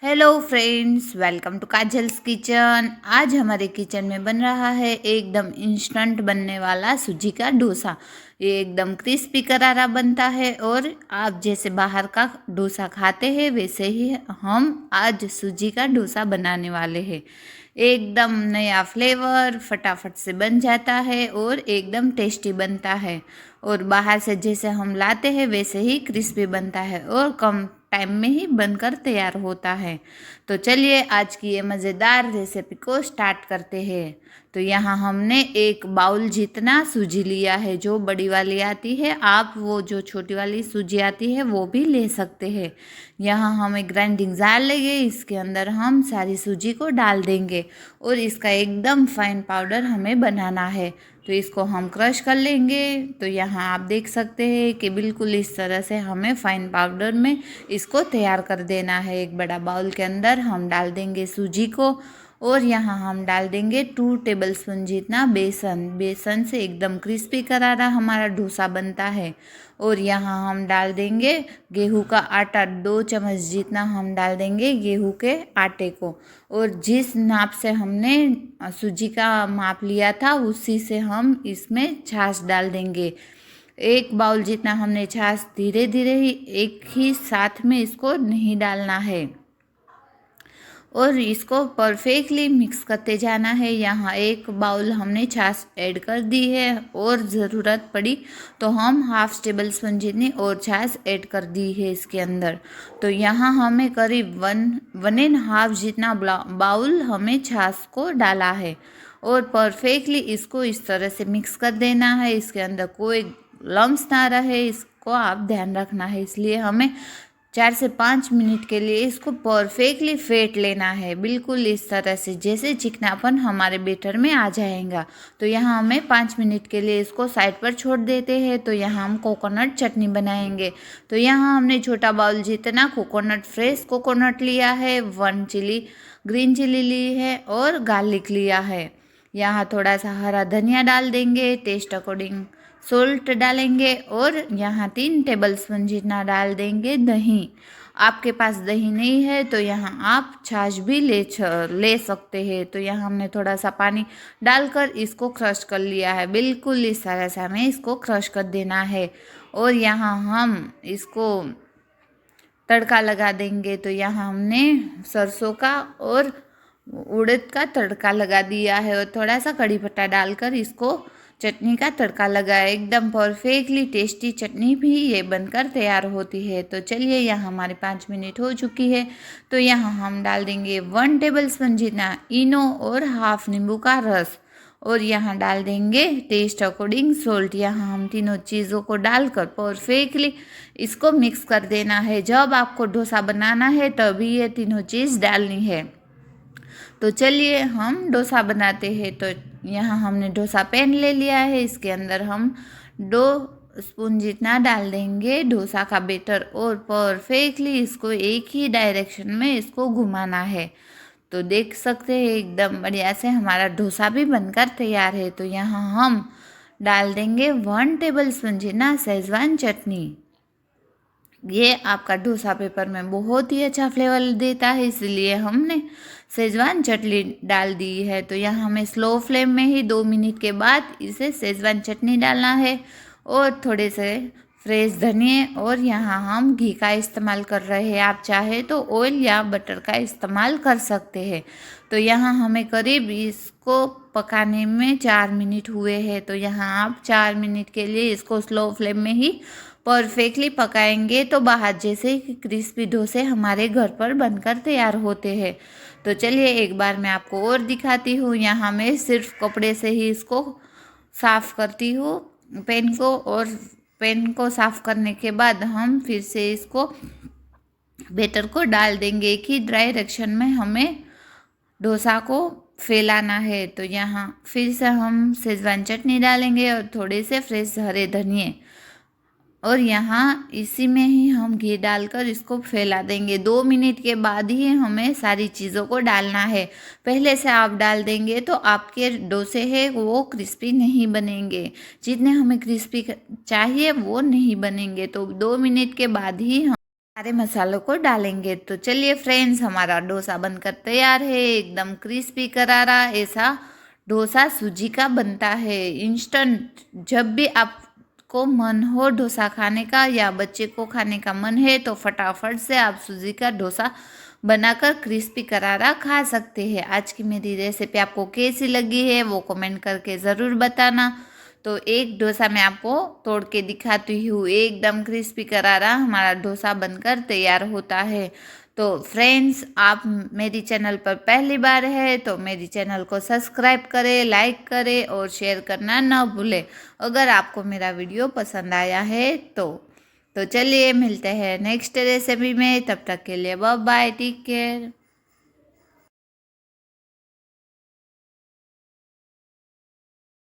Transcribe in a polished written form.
Hello friends, welcome to Kajal's kitchen. आज हमारे kitchen में बन रहा है एकदम इंस्टेंट बनने वाला सूजी का डोसा। ये एकदम क्रिस्पी करारा बनता है और आप जैसे बाहर का डोसा खाते हैं वैसे ही हम आज सूजी का डोसा बनाने वाले हैं। एकदम नया फ्लेवर, फटाफट से बन जाता है और एकदम टेस्टी बनता है। और बाहर से जैसे हम लाते हैं वैसे ही क्रिस्पी बनता है और कम टाइम में ही बनकर तैयार होता है। तो चलिए आज की ये मज़ेदार रेसिपी को स्टार्ट करते हैं। तो यहाँ हमने एक बाउल जितना सूजी लिया है, जो बड़ी वाली आती है। आप वो जो छोटी वाली सूजी आती है वो भी ले सकते हैं। यहाँ हम एक ग्राइंडिंग जार लेंगे, इसके अंदर हम सारी सूजी को डाल देंगे और इसका एकदम फाइन पाउडर हमें बनाना है। तो इसको हम क्रश कर लेंगे। तो यहाँ आप देख सकते हैं कि बिल्कुल इस तरह से हमें फाइन पाउडर में इसको तैयार कर देना है। एक बड़ा बाउल के अंदर हम डाल देंगे सूजी को और यहाँ हम डाल देंगे 2 टेबलस्पून जितना बेसन। बेसन से एकदम क्रिस्पी करारा हमारा डोसा बनता है। और यहाँ हम डाल देंगे गेहूं का आटा, 2 चम्मच जितना हम डाल देंगे गेहूं के आटे को। और जिस नाप से हमने सूजी का माप लिया था उसी से हम इसमें छाछ डाल देंगे। 1 बाउल जितना हमने छाछ धीरे धीरे ही एक ही साथ में इसको नहीं डालना है और इसको परफेक्टली मिक्स करते जाना है। यहाँ 1 बाउल हमने छाछ ऐड कर दी है और ज़रूरत पड़ी तो हम हाफ टेबलस्पून जितनी और छाछ ऐड कर दी है इसके अंदर। तो यहाँ हमें करीब 1.5 जितना बाउल हमें छाछ को डाला है और परफेक्टली इसको इस तरह से मिक्स कर देना है। इसके अंदर कोई लम्स ना रहे, इसको आप ध्यान रखना है। इसलिए हमें 4 से 5 मिनट के लिए इसको परफेक्टली फेंट लेना है, बिल्कुल इस तरह से जैसे चिकनापन हमारे बेटर में आ जाएगा। तो यहाँ हमें 5 मिनट के लिए इसको साइड पर छोड़ देते हैं। तो यहाँ हम कोकोनट चटनी बनाएंगे। तो यहाँ हमने छोटा बाउल जितना फ्रेश कोकोनट लिया है, 1 ग्रीन चिली ली है और गार्लिक लिया है। यहाँ थोड़ा सा हरा धनिया डाल देंगे, टेस्ट अकॉर्डिंग सोल्ट डालेंगे और यहाँ 3 टेबलस्पून जितना डाल देंगे दही। आपके पास दही नहीं है तो यहाँ आप छाछ भी ले सकते हैं। तो यहाँ हमने थोड़ा सा पानी डालकर इसको क्रश कर लिया है। बिल्कुल इस तरह से हमें इसको क्रश कर देना है और यहाँ हम इसको तड़का लगा देंगे। तो यहाँ हमने सरसों का और उड़द का तड़का लगा दिया है और थोड़ा सा कड़ी पत्ता डालकर इसको चटनी का तड़का लगाया। एकदम परफेक्टली टेस्टी चटनी भी ये बनकर तैयार होती है। तो चलिए यहाँ हमारे 5 मिनट हो चुकी है। तो यहाँ हम डाल देंगे 1 टेबलस्पून जितना इनो और हाफ नींबू का रस और यहाँ डाल देंगे टेस्ट अकॉर्डिंग सोल्ट। यहाँ हम तीनों चीज़ों को डालकर परफेक्टली इसको मिक्स कर देना है। जब आपको डोसा बनाना है तभी ये तीनों चीज़ डालनी है। तो चलिए हम डोसा बनाते हैं। तो यहाँ हमने डोसा पैन ले लिया है, इसके अंदर हम 2 स्पून जितना डाल देंगे डोसा का बैटर और परफेक्टली इसको एक ही डायरेक्शन में इसको घुमाना है। तो देख सकते हैं एकदम बढ़िया से हमारा डोसा भी बनकर तैयार है। तो यहाँ हम डाल देंगे 1 टेबलस्पून जितना शेजवान चटनी। ये आपका डोसा पेपर में बहुत ही अच्छा फ्लेवर देता है, इसलिए हमने शेजवान चटनी डाल दी है। तो यहाँ हमें स्लो फ्लेम में ही 2 मिनट के बाद इसे शेजवान चटनी डालना है और थोड़े से फ्रेश धनिए और यहाँ हम घी का इस्तेमाल कर रहे हैं। आप चाहे तो ऑयल या बटर का इस्तेमाल कर सकते हैं। तो यहाँ हमें करीब इसको पकाने में 4 मिनट हुए हैं। तो यहाँ आप 4 मिनट के लिए इसको स्लो फ्लेम में ही परफेक्टली पकाएंगे तो बाहर जैसे क्रिस्पी डोसे हमारे घर पर बनकर तैयार होते हैं। तो चलिए एक बार मैं आपको और दिखाती हूँ। यहाँ मैं सिर्फ कपड़े से ही इसको साफ़ करती हूँ पैन को, और पैन को साफ़ करने के बाद हम फिर से इसको बैटर को डाल देंगे। एक ही डायरेक्शन में हमें डोसा को फैलाना है। तो यहाँ फिर से हम शेजवान चटनी डालेंगे और थोड़े से फ्रेश हरे धनिए और यहाँ इसी में ही हम घी डालकर इसको फैला देंगे। 2 मिनट के बाद ही हमें सारी चीज़ों को डालना है। पहले से आप डाल देंगे तो आपके डोसे हैं वो क्रिस्पी नहीं बनेंगे, जितने हमें क्रिस्पी चाहिए वो नहीं बनेंगे। तो 2 मिनट के बाद ही हम सारे मसालों को डालेंगे। तो चलिए फ्रेंड्स, हमारा डोसा बनकर तैयार है। एकदम क्रिस्पी करारा ऐसा डोसा सूजी का बनता है इंस्टेंट। जब भी आपको मन हो डोसा खाने का या बच्चे को खाने का मन है तो फटाफट से आप सूजी का डोसा बनाकर क्रिस्पी करारा खा सकते हैं। आज की मेरी रेसिपी आपको कैसी लगी है वो कमेंट करके ज़रूर बताना। तो एक डोसा मैं आपको तोड़ के दिखाती हूँ। एकदम क्रिस्पी करारा हमारा डोसा बनकर तैयार होता है। तो फ्रेंड्स, आप मेरी चैनल पर पहली बार है तो मेरी चैनल को सब्सक्राइब करें, लाइक करें और शेयर करना न भूलें अगर आपको मेरा वीडियो पसंद आया है तो चलिए मिलते हैं नेक्स्ट रेसिपी में। तब तक के लिए बाय बाय, टेक केयर।